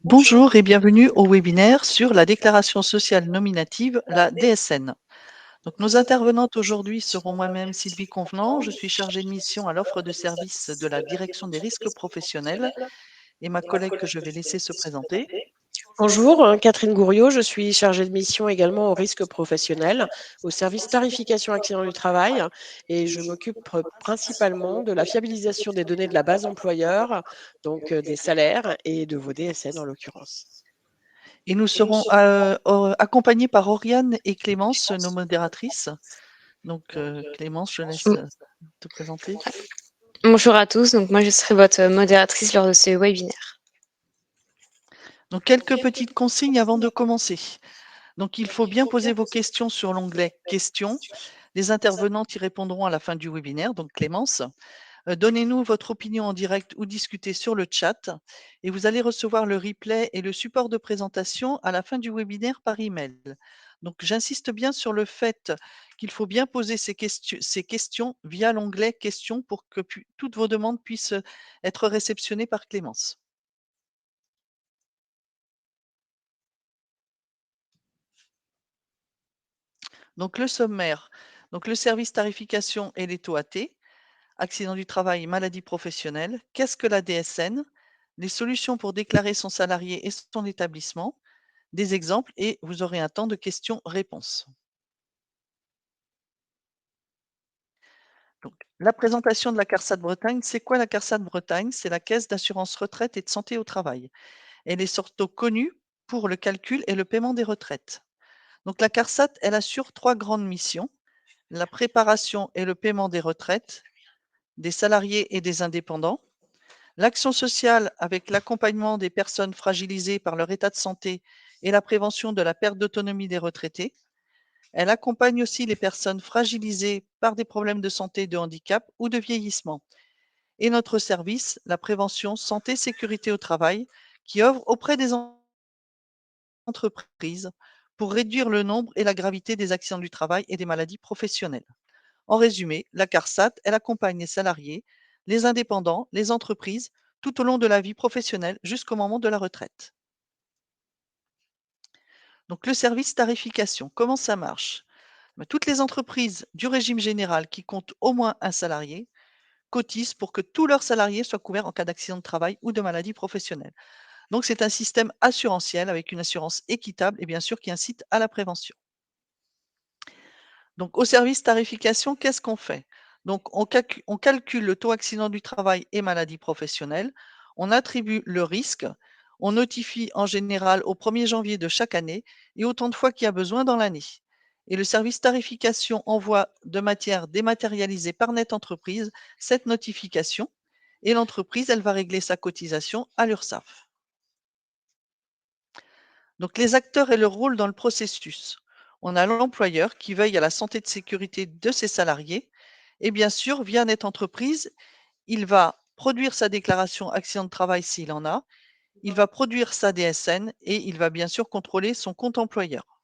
Bonjour et bienvenue au webinaire sur la déclaration sociale nominative, la DSN. Donc, nos intervenantes aujourd'hui seront moi-même Sylvie Convenant, je suis chargée de mission à l'offre de services de la direction des risques professionnels et ma collègue que je vais laisser se présenter. Bonjour, Catherine Gouriot, je suis chargée de mission également au risque professionnel, au service tarification accident du travail, et je m'occupe principalement de la fiabilisation des données de la base employeur, donc des salaires et de vos DSN en l'occurrence. Et nous serons accompagnés par Oriane et Clémence, nos modératrices. Donc, Clémence, je laisse te présenter. Bonjour à tous, donc moi je serai votre modératrice lors de ce webinaire. Donc, quelques petites consignes avant de commencer. Donc, il faut bien poser vos questions sur l'onglet questions. Les intervenantes y répondront à la fin du webinaire, donc Clémence. Donnez-nous votre opinion en direct ou discutez sur le chat et vous allez recevoir le replay et le support de présentation à la fin du webinaire par email. Donc, j'insiste bien sur le fait qu'il faut bien poser ces questions via l'onglet questions pour que toutes vos demandes puissent être réceptionnées par Clémence. Donc, le sommaire. Donc, le service tarification et les taux AT, accident du travail, maladie professionnelle. Qu'est-ce que la DSN? Les solutions pour déclarer son salarié et son établissement, des exemples et vous aurez un temps de questions-réponses. Donc, la présentation de la CARSAT Bretagne. C'est quoi la CARSAT Bretagne? C'est la Caisse d'assurance retraite et de santé au travail. Elle est surtout connue pour le calcul et le paiement des retraites. Donc, la CARSAT, elle assure 3 grandes missions: la préparation et le paiement des retraites des salariés et des indépendants, l'action sociale avec l'accompagnement des personnes fragilisées par leur état de santé et la prévention de la perte d'autonomie des retraités. Elle accompagne aussi les personnes fragilisées par des problèmes de santé, de handicap ou de vieillissement. Et notre service, la prévention santé sécurité au travail, qui œuvre auprès des entreprises pour réduire le nombre et la gravité des accidents du travail et des maladies professionnelles. En résumé, la CARSAT, elle accompagne les salariés, les indépendants, les entreprises, tout au long de la vie professionnelle jusqu'au moment de la retraite. Donc, le service tarification, comment ça marche? Toutes les entreprises du régime général qui comptent au moins un salarié cotisent pour que tous leurs salariés soient couverts en cas d'accident de travail ou de maladie professionnelle. Donc, c'est un système assurantiel avec une assurance équitable et bien sûr qui incite à la prévention. Donc, au service tarification, qu'est-ce qu'on fait? Donc, on calcule le taux accident du travail et maladie professionnelle, on attribue le risque, on notifie en général au 1er janvier de chaque année et autant de fois qu'il y a besoin dans l'année. Et le service tarification envoie de manière dématérialisée par Net Entreprise cette notification et l'entreprise, elle va régler sa cotisation à l'URSSAF. Donc, les acteurs et leur rôle dans le processus. On a l'employeur qui veille à la santé et de sécurité de ses salariés. Et bien sûr, via Net Entreprise, il va produire sa déclaration accident de travail s'il en a. Il va produire sa DSN et il va bien sûr contrôler son compte employeur.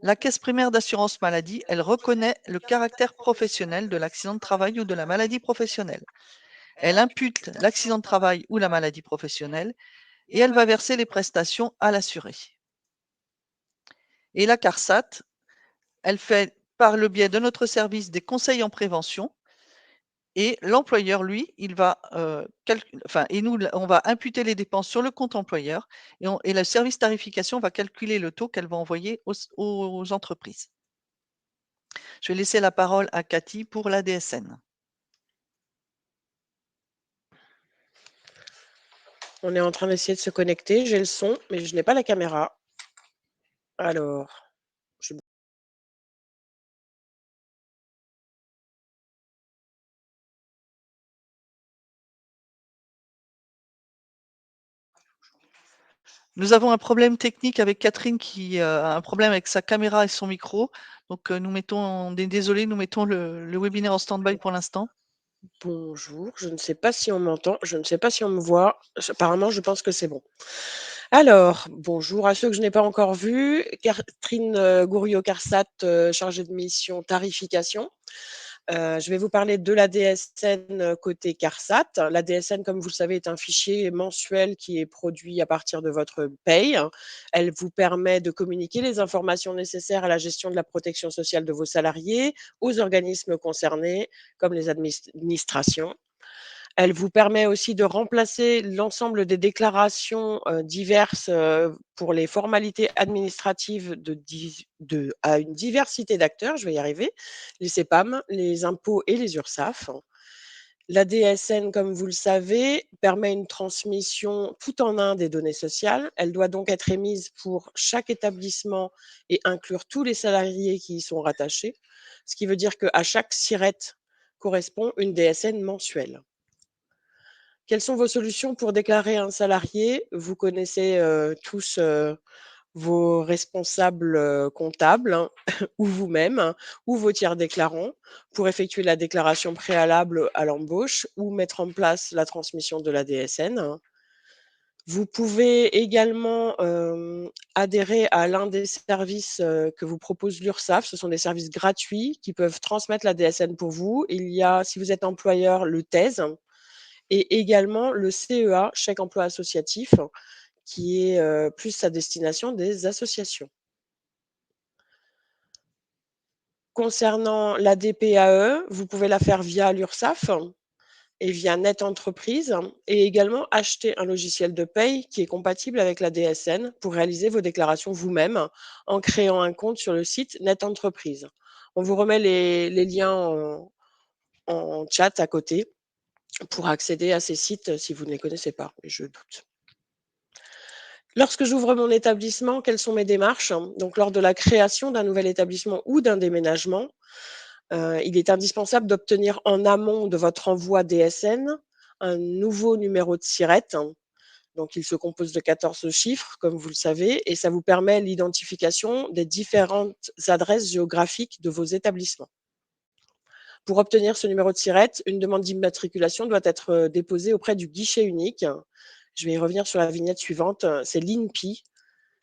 La caisse primaire d'assurance maladie, elle reconnaît le caractère professionnel de l'accident de travail ou de la maladie professionnelle. Elle impute l'accident de travail ou la maladie professionnelle et elle va verser les prestations à l'assuré. Et la CARSAT, elle fait par le biais de notre service des conseils en prévention et l'employeur, lui, il va, et nous, on va imputer les dépenses sur le compte employeur et le service tarification va calculer le taux qu'elle va envoyer aux entreprises. Je vais laisser la parole à Cathy pour la DSN. On est en train d'essayer de se connecter, j'ai le son, mais je n'ai pas la caméra. Alors, Nous avons un problème technique avec Catherine qui a un problème avec sa caméra et son micro. Donc, on est désolé, nous mettons le webinaire en stand-by pour l'instant. bonjour, je ne sais pas si on m'entend, je ne sais pas si on me voit. Apparemment, je pense que c'est bon. Alors, bonjour à ceux que je n'ai pas encore vus. Catherine Gouriot-Carsat, chargée de mission tarification. Je vais vous parler de la DSN côté CARSAT. La DSN, comme vous le savez, est un fichier mensuel qui est produit à partir de votre paye. Elle vous permet de communiquer les informations nécessaires à la gestion de la protection sociale de vos salariés, aux organismes concernés, comme les administrations. Elle vous permet aussi de remplacer l'ensemble des déclarations diverses pour les formalités administratives à une diversité d'acteurs, je vais y arriver, les CEPAM, les impôts et les URSSAF. La DSN, comme vous le savez, permet une transmission tout en un des données sociales. Elle doit donc être émise pour chaque établissement et inclure tous les salariés qui y sont rattachés, ce qui veut dire qu'à chaque SIRET correspond une DSN mensuelle. Quelles sont vos solutions pour déclarer un salarié? Vous connaissez tous vos responsables comptables hein, ou vous-même hein, ou vos tiers déclarants pour effectuer la déclaration préalable à l'embauche ou mettre en place la transmission de la DSN. Vous pouvez également adhérer à l'un des services que vous propose l'URSSAF. Ce sont des services gratuits qui peuvent transmettre la DSN pour vous. Il y a, si vous êtes employeur, le TES et également le CEA, chèque emploi associatif, qui est plus à destination des associations. Concernant la DPAE, vous pouvez la faire via l'URSSAF et via Net Entreprise et également acheter un logiciel de paye qui est compatible avec la DSN pour réaliser vos déclarations vous-même en créant un compte sur le site Net Entreprise. On vous remet les liens en chat à côté pour accéder à ces sites si vous ne les connaissez pas, je doute. Lorsque j'ouvre mon établissement, quelles sont mes démarches? Donc, lors de la création d'un nouvel établissement ou d'un déménagement, il est indispensable d'obtenir en amont de votre envoi DSN un nouveau numéro de SIRET. Donc, il se compose de 14 chiffres, comme vous le savez, et ça vous permet l'identification des différentes adresses géographiques de vos établissements. Pour obtenir ce numéro de SIRET, une demande d'immatriculation doit être déposée auprès du guichet unique. Je vais y revenir sur la vignette suivante, c'est l'INPI.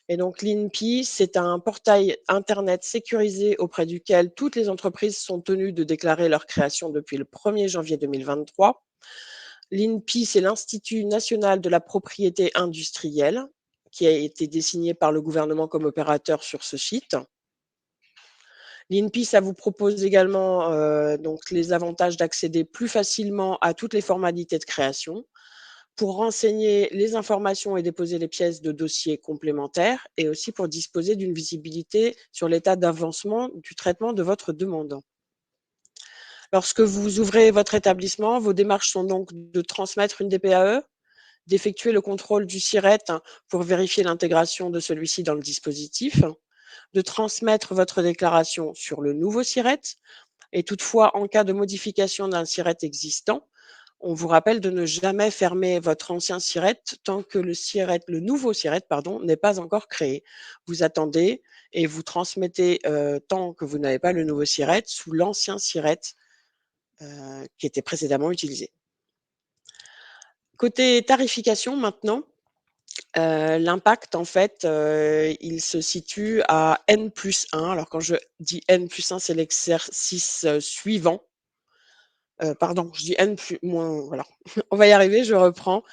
Et donc l'INPI, c'est un portail internet sécurisé auprès duquel toutes les entreprises sont tenues de déclarer leur création depuis le 1er janvier 2023. L'INPI, c'est l'Institut national de la propriété industrielle qui a été désigné par le gouvernement comme opérateur sur ce site. L'INPI, ça vous propose également donc les avantages d'accéder plus facilement à toutes les formalités de création, pour renseigner les informations et déposer les pièces de dossier complémentaires et aussi pour disposer d'une visibilité sur l'état d'avancement du traitement de votre demande. Lorsque vous ouvrez votre établissement, vos démarches sont donc de transmettre une DPAE, d'effectuer le contrôle du SIRET pour vérifier l'intégration de celui-ci dans le dispositif, de transmettre votre déclaration sur le nouveau SIRET et toutefois, en cas de modification d'un SIRET existant, on vous rappelle de ne jamais fermer votre ancien SIRET tant que le nouveau SIRET, pardon, n'est pas encore créé. Vous attendez et vous transmettez tant que vous n'avez pas le nouveau SIRET sous l'ancien SIRET qui était précédemment utilisé. Côté tarification maintenant, l'impact en fait, il se situe à N+1. Alors quand je dis N+1, c'est l'exercice suivant. Pardon, je dis N plus moins, voilà. On va y arriver, je reprends.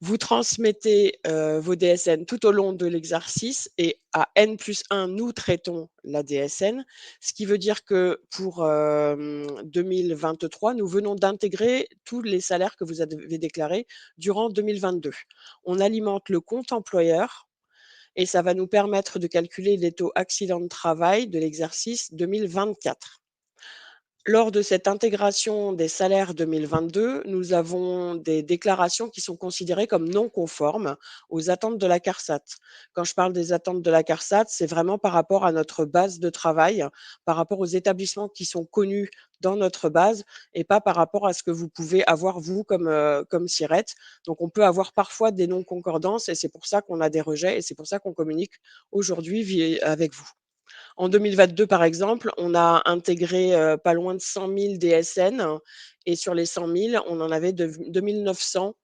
Vous transmettez vos DSN tout au long de l'exercice et à N+1, nous traitons la DSN, ce qui veut dire que pour 2023, nous venons d'intégrer tous les salaires que vous avez déclarés durant 2022. On alimente le compte employeur et ça va nous permettre de calculer les taux accident de travail de l'exercice 2024. Lors de cette intégration des salaires 2022, nous avons des déclarations qui sont considérées comme non conformes aux attentes de la CARSAT. Quand je parle des attentes de la CARSAT, c'est vraiment par rapport à notre base de travail, par rapport aux établissements qui sont connus dans notre base et pas par rapport à ce que vous pouvez avoir vous comme SIRET. Donc on peut avoir parfois des non-concordances et c'est pour ça qu'on a des rejets et c'est pour ça qu'on communique aujourd'hui avec vous. En 2022, par exemple, on a intégré pas loin de 100 000 DSN et sur les 100 000, on en avait 2 900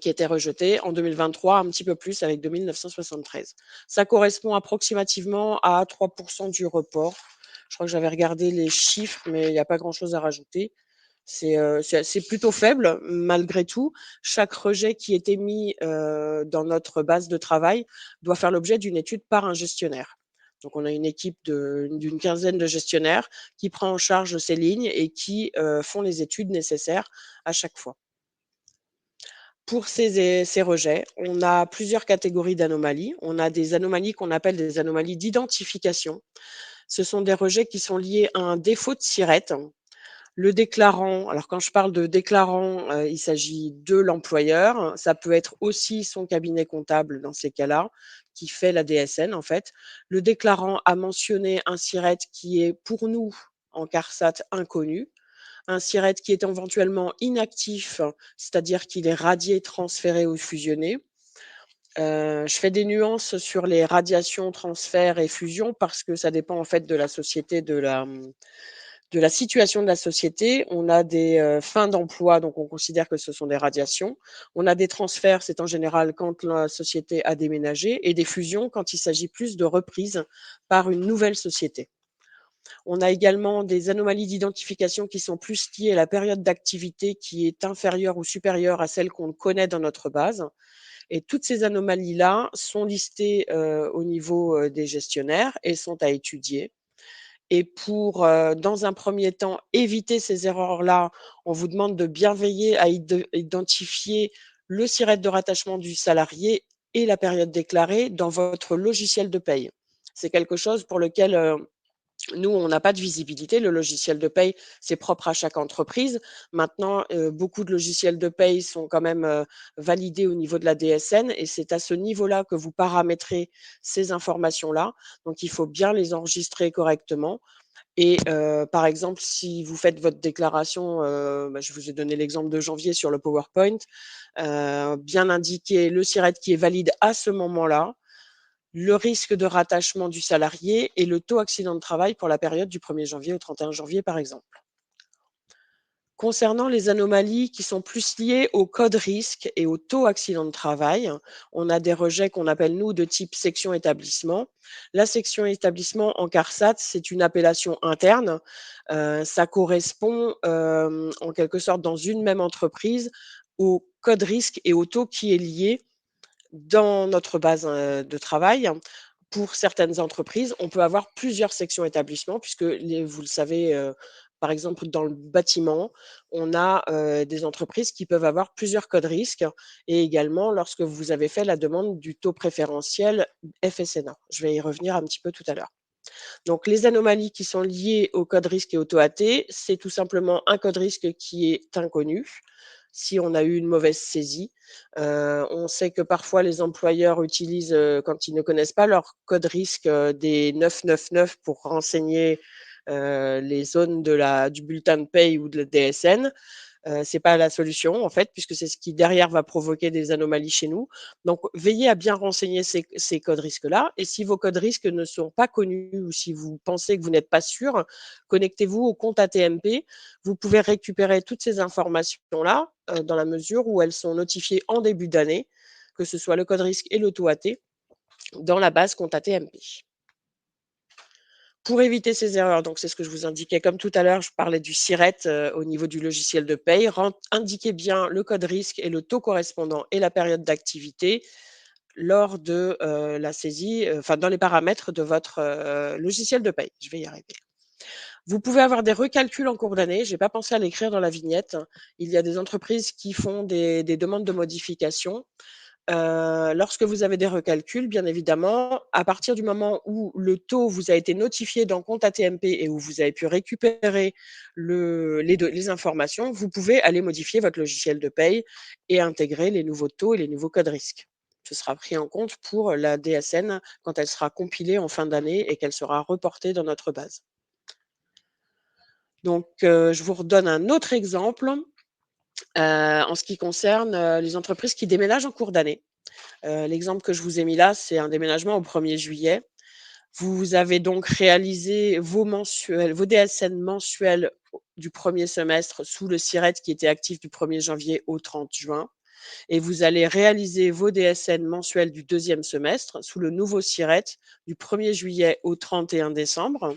qui étaient rejetés. En 2023, un petit peu plus avec 2 973. Ça correspond approximativement à 3% du report Je crois que j'avais regardé les chiffres, mais il n'y a pas grand-chose à rajouter. C'est plutôt faible malgré tout. Chaque rejet qui est émis, dans notre base de travail doit faire l'objet d'une étude par un gestionnaire. Donc on a une équipe d'une quinzaine de gestionnaires qui prend en charge ces lignes et qui, font les études nécessaires à chaque fois. Pour ces rejets, on a plusieurs catégories d'anomalies. On a des anomalies qu'on appelle des anomalies d'identification. Ce sont des rejets qui sont liés à un défaut de SIRET. Le déclarant, alors quand je parle de déclarant, il s'agit de l'employeur. Ça peut être aussi son cabinet comptable dans ces cas-là, qui fait la DSN en fait. Le déclarant a mentionné un SIRET qui est pour nous, en CARSAT, inconnu. Un SIRET qui est éventuellement inactif, c'est-à-dire qu'il est radié, transféré ou fusionné. Je fais des nuances sur les radiations, transferts et fusions parce que ça dépend en fait de la société, de la situation de la société. On a des fins d'emploi, donc on considère que ce sont des radiations. On a des transferts, c'est en général quand la société a déménagé, et des fusions quand il s'agit plus de reprise par une nouvelle société. On a également des anomalies d'identification qui sont plus liées à la période d'activité qui est inférieure ou supérieure à celle qu'on connaît dans notre base. Et toutes ces anomalies-là sont listées au niveau des gestionnaires et sont à étudier. Et pour, dans un premier temps, éviter ces erreurs-là, on vous demande de bien veiller à identifier le SIRET de rattachement du salarié et la période déclarée dans votre logiciel de paye. C'est quelque chose pour lequel, nous, on n'a pas de visibilité. Le logiciel de paye, c'est propre à chaque entreprise. Maintenant, beaucoup de logiciels de paye sont quand même, validés au niveau de la DSN, et c'est à ce niveau-là que vous paramétrez ces informations-là. Donc il faut bien les enregistrer correctement. Et par exemple, si vous faites votre déclaration, je vous ai donné l'exemple de janvier sur le PowerPoint, bien indiquer le SIRET qui est valide à ce moment-là, le risque de rattachement du salarié et le taux accident de travail pour la période du 1er janvier au 31 janvier, par exemple. Concernant les anomalies qui sont plus liées au code risque et au taux accident de travail, on a des rejets qu'on appelle, nous, de type section établissement. La section établissement en CARSAT, c'est une appellation interne. Ça correspond en quelque sorte dans une même entreprise au code risque et au taux qui est lié dans notre base de travail. Pour certaines entreprises, on peut avoir plusieurs sections établissements puisque vous le savez, par exemple dans le bâtiment, on a des entreprises qui peuvent avoir plusieurs codes risques, et également lorsque vous avez fait la demande du taux préférentiel FSNA. Je vais y revenir un petit peu tout à l'heure. Donc les anomalies qui sont liées au code risque et au taux AT, c'est tout simplement un code risque qui est inconnu. Si on a eu une mauvaise saisie, on sait que parfois les employeurs utilisent, quand ils ne connaissent pas leur code risque, des 999 pour renseigner les zones du bulletin de paye ou de la DSN. C'est pas la solution en fait, puisque c'est ce qui derrière va provoquer des anomalies chez nous. Donc veillez à bien renseigner ces codes risques-là, et si vos codes risques ne sont pas connus ou si vous pensez que vous n'êtes pas sûr, connectez-vous au compte ATMP. Vous pouvez récupérer toutes ces informations-là, dans la mesure où elles sont notifiées en début d'année, que ce soit le code risque et le taux AT, dans la base compte ATMP. Pour éviter ces erreurs, donc c'est ce que je vous indiquais comme tout à l'heure, je parlais du SIRET au niveau du logiciel de paye. Indiquez bien le code risque et le taux correspondant et la période d'activité lors de la saisie, enfin dans les paramètres de votre logiciel de paye. Je vais y arriver. Vous pouvez avoir des recalculs en cours d'année. Je n'ai pas pensé à l'écrire dans la vignette. Il y a des entreprises qui font des demandes de modification. Lorsque vous avez des recalculs, bien évidemment, à partir du moment où le taux vous a été notifié dans compte ATMP et où vous avez pu récupérer les informations, vous pouvez aller modifier votre logiciel de paye et intégrer les nouveaux taux et les nouveaux codes risques. Ce sera pris en compte pour la DSN quand elle sera compilée en fin d'année et qu'elle sera reportée dans notre base. Donc, je vous redonne un autre exemple en ce qui concerne les entreprises qui déménagent en cours d'année. L'exemple que je vous ai mis là, c'est un déménagement au 1er juillet. Vous avez donc réalisé vos DSN mensuels du premier semestre sous le SIRET qui était actif du 1er janvier au 30 juin. Et vous allez réaliser vos DSN mensuels du deuxième semestre sous le nouveau SIRET du 1er juillet au 31 décembre.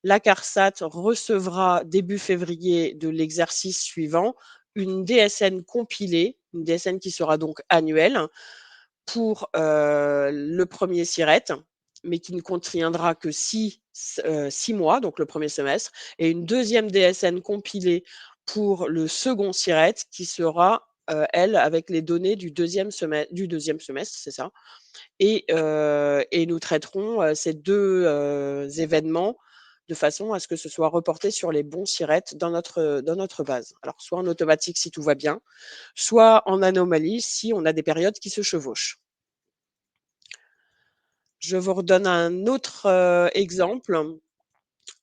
la CARSAT recevra début février de l'exercice suivant une DSN compilée, une DSN qui sera donc annuelle pour le premier SIRET, mais qui ne contiendra que 6 mois, donc le premier semestre, et une deuxième DSN compilée pour le second SIRET qui sera, elle, avec les données du deuxième semestre, c'est ça. Et nous traiterons ces deux événements de façon à ce que ce soit reporté sur les bons SIRET dans notre base. Alors, soit en automatique si tout va bien, soit en anomalie si on a des périodes qui se chevauchent. Je vous redonne un autre exemple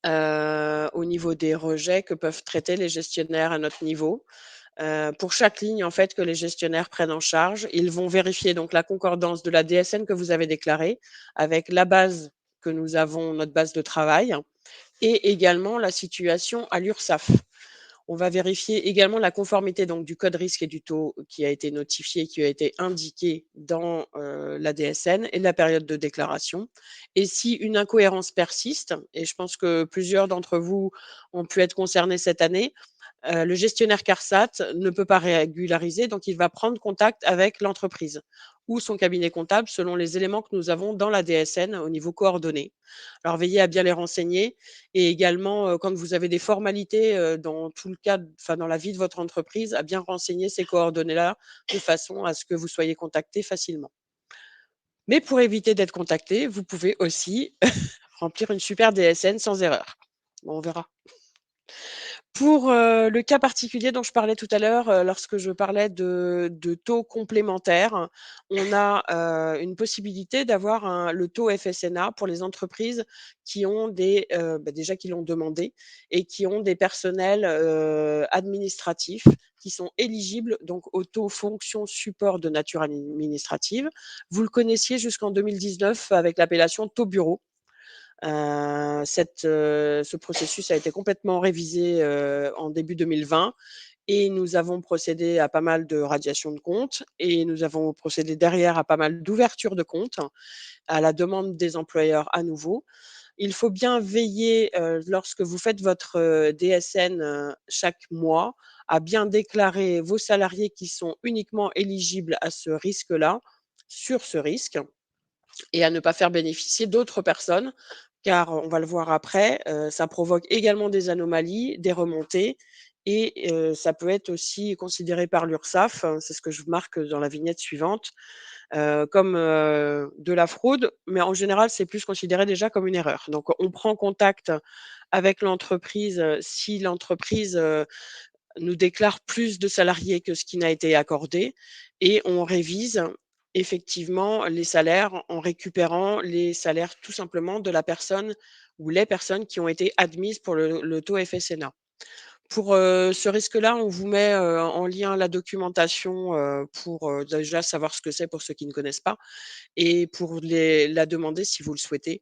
au niveau des rejets que peuvent traiter les gestionnaires à notre niveau. Pour chaque ligne en fait que les gestionnaires prennent en charge, ils vont vérifier donc la concordance de la DSN que vous avez déclarée avec la base que nous avons, notre base de travail, et également la situation à l'URSSAF. On va vérifier également la conformité donc du code risque et du taux qui a été notifié, qui a été indiqué dans la DSN et la période de déclaration. Et si une incohérence persiste, et je pense que plusieurs d'entre vous ont pu être concernés cette année, le gestionnaire CARSAT ne peut pas régulariser, donc il va prendre contact avec l'entreprise ou son cabinet comptable selon les éléments que nous avons dans la DSN au niveau coordonnées. Alors veillez à bien les renseigner et également quand vous avez des formalités dans tout le cadre, enfin dans la vie de votre entreprise, à bien renseigner ces coordonnées-là de façon à ce que vous soyez contacté facilement. Mais pour éviter d'être contacté, vous pouvez aussi remplir une super DSN sans erreur. Bon, on verra. Pour le cas particulier dont je parlais tout à l'heure, lorsque je parlais de taux complémentaires, on a une possibilité d'avoir le taux FSNA pour les entreprises qui ont déjà qui l'ont demandé et qui ont des personnels administratifs qui sont éligibles donc au taux fonction support de nature administrative. Vous le connaissiez jusqu'en 2019 avec l'appellation taux bureau. Ce processus a été complètement révisé en début 2020 et nous avons procédé à pas mal de radiations de comptes et nous avons procédé derrière à pas mal d'ouverture de comptes à la demande des employeurs à nouveau. Il faut bien veiller lorsque vous faites votre DSN chaque mois à bien déclarer vos salariés qui sont uniquement éligibles à ce risque-là sur ce risque et à ne pas faire bénéficier d'autres personnes, car on va le voir après, ça provoque également des anomalies, des remontées et ça peut être aussi considéré par l'URSSAF, c'est ce que je marque dans la vignette suivante, comme, de la fraude, mais en général, c'est plus considéré déjà comme une erreur. Donc on prend contact avec l'entreprise, si l'entreprise, nous déclare plus de salariés que ce qui n'a été accordé et on révise effectivement les salaires en récupérant les salaires tout simplement de la personne ou les personnes qui ont été admises pour le taux FSNA. Pour ce risque-là, on vous met en lien la documentation pour déjà savoir ce que c'est pour ceux qui ne connaissent pas et pour la demander si vous le souhaitez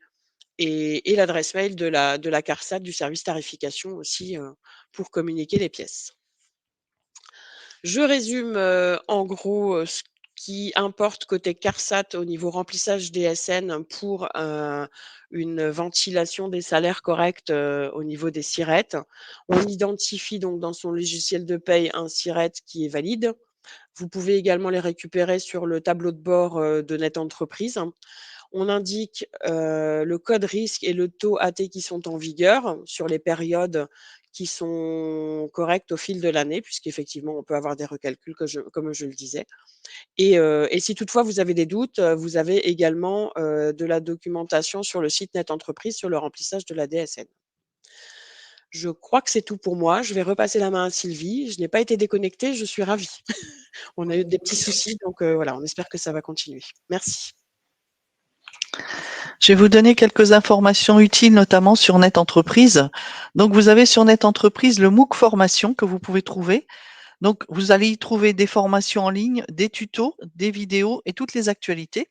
et l'adresse mail de la CARSAT, du service tarification aussi pour communiquer les pièces. Je résume, en gros, ce qui importe côté CARSAT au niveau remplissage DSN pour, une ventilation des salaires corrects, au niveau des SIRET. On identifie donc dans son logiciel de paye un SIRET qui est valide. Vous pouvez également les récupérer sur le tableau de bord, de Net Entreprise. On indique, le code risque et le taux AT qui sont en vigueur sur les périodes qui sont correctes au fil de l'année, puisqu'effectivement, on peut avoir des recalculs comme je le disais et si toutefois vous avez des doutes, vous avez également, de la documentation sur le site Net Entreprise sur le remplissage de la DSN. Je crois que c'est tout pour moi. Je vais repasser la main à Sylvie. Je n'ai pas été déconnectée, je suis ravie. On a eu des petits soucis, donc voilà, on espère que ça va continuer. Merci. Je vais vous donner quelques informations utiles, notamment sur Net Entreprise. Donc, vous avez sur Net Entreprise le MOOC formation que vous pouvez trouver. Donc, vous allez y trouver des formations en ligne, des tutos, des vidéos et toutes les actualités.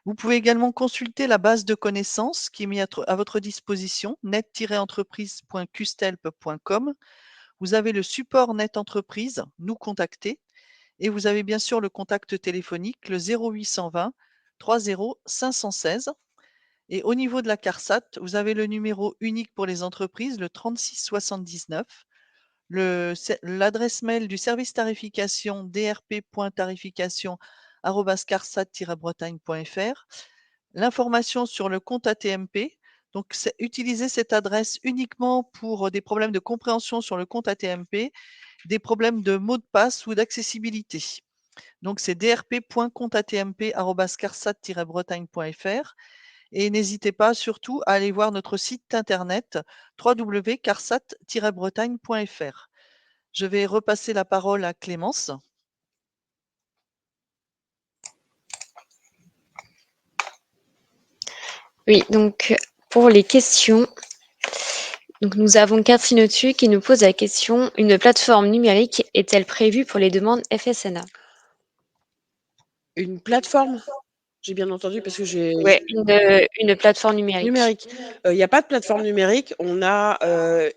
Vous pouvez également consulter la base de connaissances qui est mise à votre disposition, net-entreprise.qstelp.com. Vous avez le support Net Entreprise, nous contacter, et vous avez bien sûr le contact téléphonique, le 0820 30 516. Et au niveau de la CARSAT, vous avez le numéro unique pour les entreprises, le 36 79, l'adresse mail du service tarification drp.tarification@carsat-bretagne.fr, l'information sur le compte ATMP. Donc, utilisez cette adresse uniquement pour des problèmes de compréhension sur le compte ATMP, des problèmes de mot de passe ou d'accessibilité. Donc, c'est drp.compteatmp@carsat-bretagne.fr. Et n'hésitez pas surtout à aller voir notre site internet www.carsat-bretagne.fr. Je vais repasser la parole à Clémence. Oui, donc pour les questions, donc nous avons Catherine Autu qui nous pose la question: une plateforme numérique est-elle prévue pour les demandes FSNA? Une plateforme? J'ai bien entendu parce que j'ai Ouais, une plateforme numérique. numérique. Il y a pas de plateforme numérique. On a,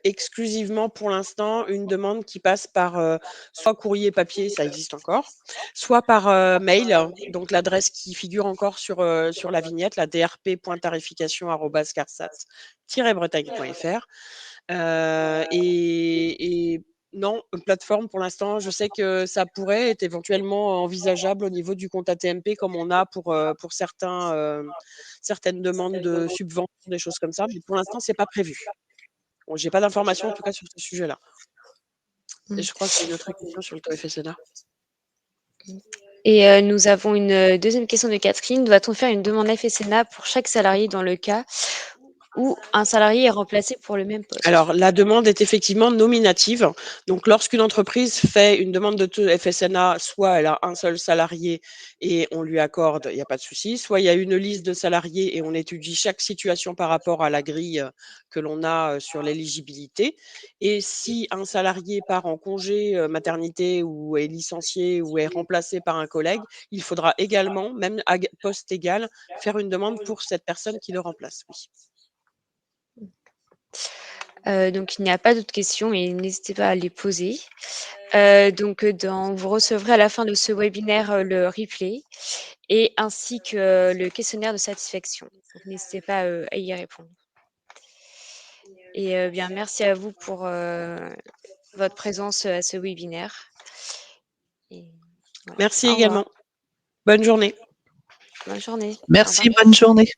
exclusivement pour l'instant une demande qui passe par, soit courrier papier, ça existe encore, soit par, mail. Donc l'adresse qui figure encore sur la vignette, la drp.tarification@carsat-bretagne.fr. Et non, une plateforme pour l'instant, je sais que ça pourrait être éventuellement envisageable au niveau du compte ATMP comme on a pour certaines demandes de subventions, des choses comme ça, mais pour l'instant, c'est pas prévu. Bon, j'ai pas d'informations en tout cas sur ce sujet-là. Et je crois qu'il y a une autre question sur le taux FSNA. Et nous avons une deuxième question de Catherine: doit-on faire une demande FSNA pour chaque salarié dans le cas où un salarié est remplacé pour le même poste? Alors, la demande est effectivement nominative. Donc, lorsqu'une entreprise fait une demande de taux FSNA, soit elle a un seul salarié et on lui accorde, il n'y a pas de souci, soit il y a une liste de salariés et on étudie chaque situation par rapport à la grille que l'on a sur l'éligibilité. Et si un salarié part en congé maternité ou est licencié ou est remplacé par un collègue, il faudra également, même à poste égal, faire une demande pour cette personne qui le remplace. Oui. Donc il n'y a pas d'autres questions et n'hésitez pas à les poser. Vous recevrez à la fin de ce webinaire le replay et ainsi que le questionnaire de satisfaction. Donc n'hésitez pas à y répondre. Et bien merci à vous pour votre présence à ce webinaire. Et voilà. Merci Au revoir. également. Bonne journée. Bonne journée. Au Merci, revoir. bonne journée.